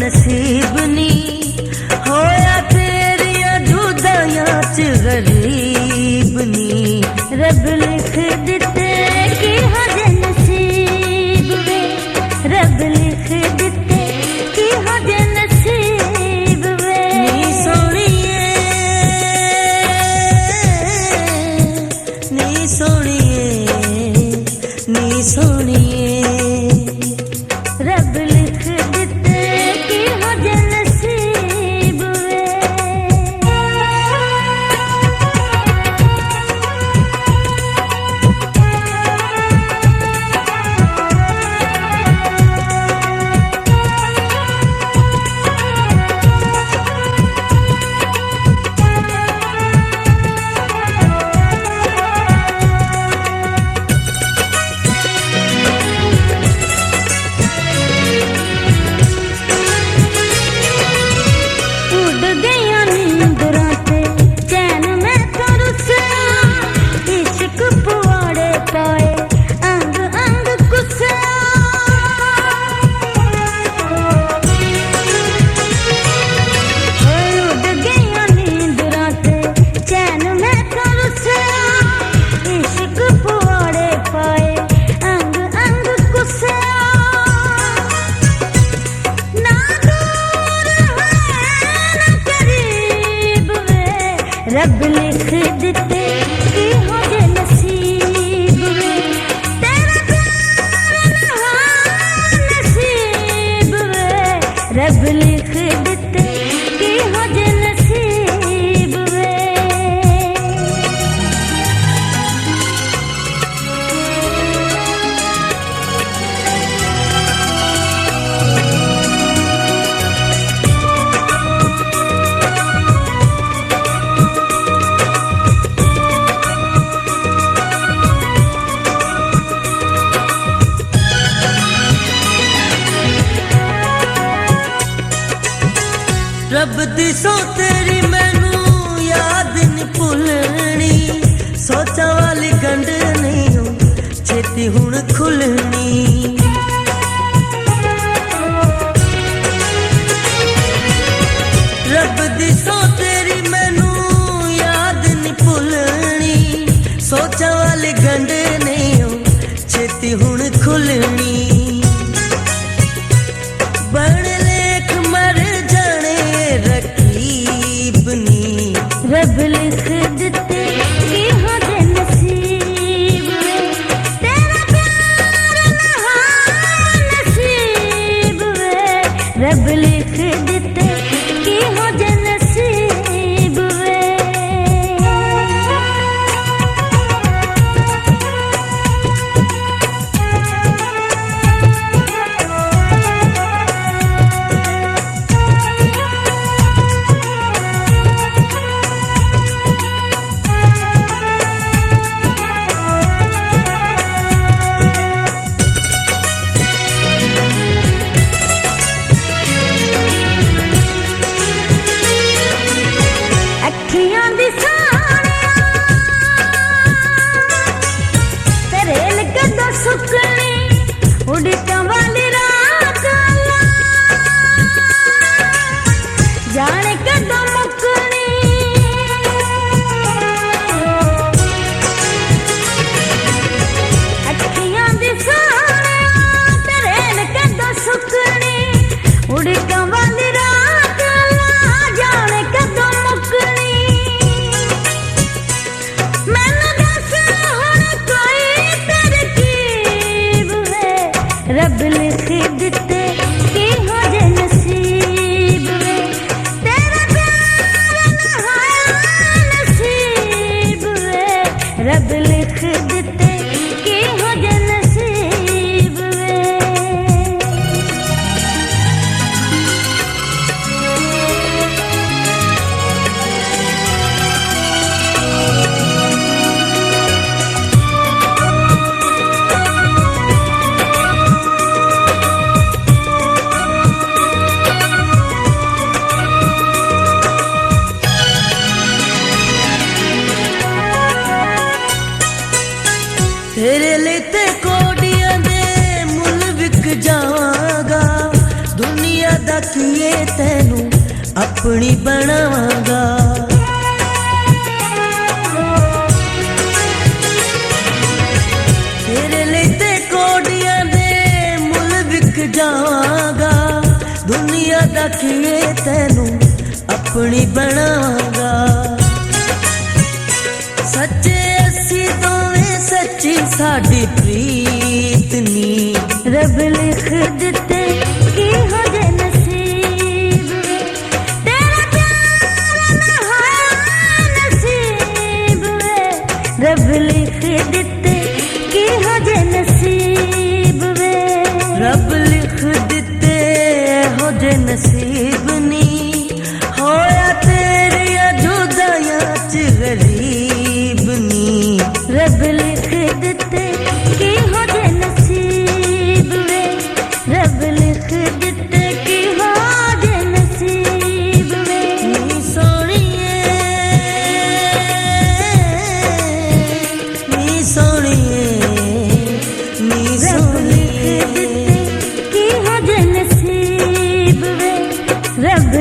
नसीब नी होया तेरिया जुदाइयां च गरीब नी। रब लिख दिते कि हजे नसीब वे, रब लिख दिते कि हजे नसीब वे। नी सोनिए नी सोनिए नी सोनिए, रब लिख दिते कि हजे नसीब वे। रब लिख दिते कि हजे नसीब वे, तेरा प्यार नहा नसीब वे। रब लिख दिते कि हजे नसीब वे। रब दिसो तेरी मैनू याद नहीं भुलनी, सोचा वाली गंढ नहीं हो छेती हुण खुलनी। रब दिसो तेरी मैनू याद नहीं भुलनी, सोचा वाली गंढ नहीं हो छेती हुण खुलनी। बन लेख मर जाने रकीब नी, रब लिख दिते कि हजे नसीब वे, तेरा प्यार नहा नसीब वे। रब लिख दिते कि हजे नसीब वे। ਤੈਨੂੰ ਆਪਣੀ ਬਣਾਵਾਂਗਾ। ਤੇਰੇ ਲਈ ਤੇ ਕੋਡੀਆਂ ਦੇ ਮੁੱਲ ਵਿਕ ਜਾਵਾਂਗਾ। ਦੁਨੀਆ ਦਾ ਕੀ ਤੈਨੂੰ ਆਪਣੀ ਬਣਾਵਾਂਗਾ। ਸੱਚੇ ਅਸੀਂ ਦੋਵੇਂ ਸੱਚੀ ਸਾਡੀ ਪ੍ਰੀਤ ਨੀ। ਰੱਬ ਲਿਖ ਦਿੱਤੇ ਕੀ ਹੋ ਜੇ ਨਸੀਬ ਵੇ, ਤੇਰਾ ਪਿਆਰ ਨਾ ਹੋਇਆ ਨਸੀਬ ਵੇ। ਰੱਬ ਲਿਖ ਦਿੱਤੇ ਕੀ ਹੋ ਜੇ ਨਸੀਬ ਵੇ। ਰੱਬ ਲਿਖ ਦਿੱਤੇ ਹੋ ਜੇ ਨਸੀਬ ਨੀ। ਹੋਇਆ ਤੇਰੀਆਂ ਜੁਦਾਈਆਂ ਚ ਗਰੀਬ ਨੀ। ਰੱਬ ਲਿਖ ਦਿੱਤੇ ਕੀ ਹੋ ਜੇ ਨਸੀਬ ਵੇ। ਰੱਬ ਲਿਖ ਦਿੱਤੇ ਕੀ ਹੋ ਜੇ ਨਸੀਬ ਵੇ। ਨੀ ਸੋਹਣੀਏ ਨੀ ਸੋਹਣੀਏ ਨੀ ਰੱਬ ਲਿਖ ਸੋਹਣੀਏ। ਦਿੱਤੇ ਕੀ ਹੋ ਜੇ ਨਸੀਬ ਵੇ। ਰੱਬ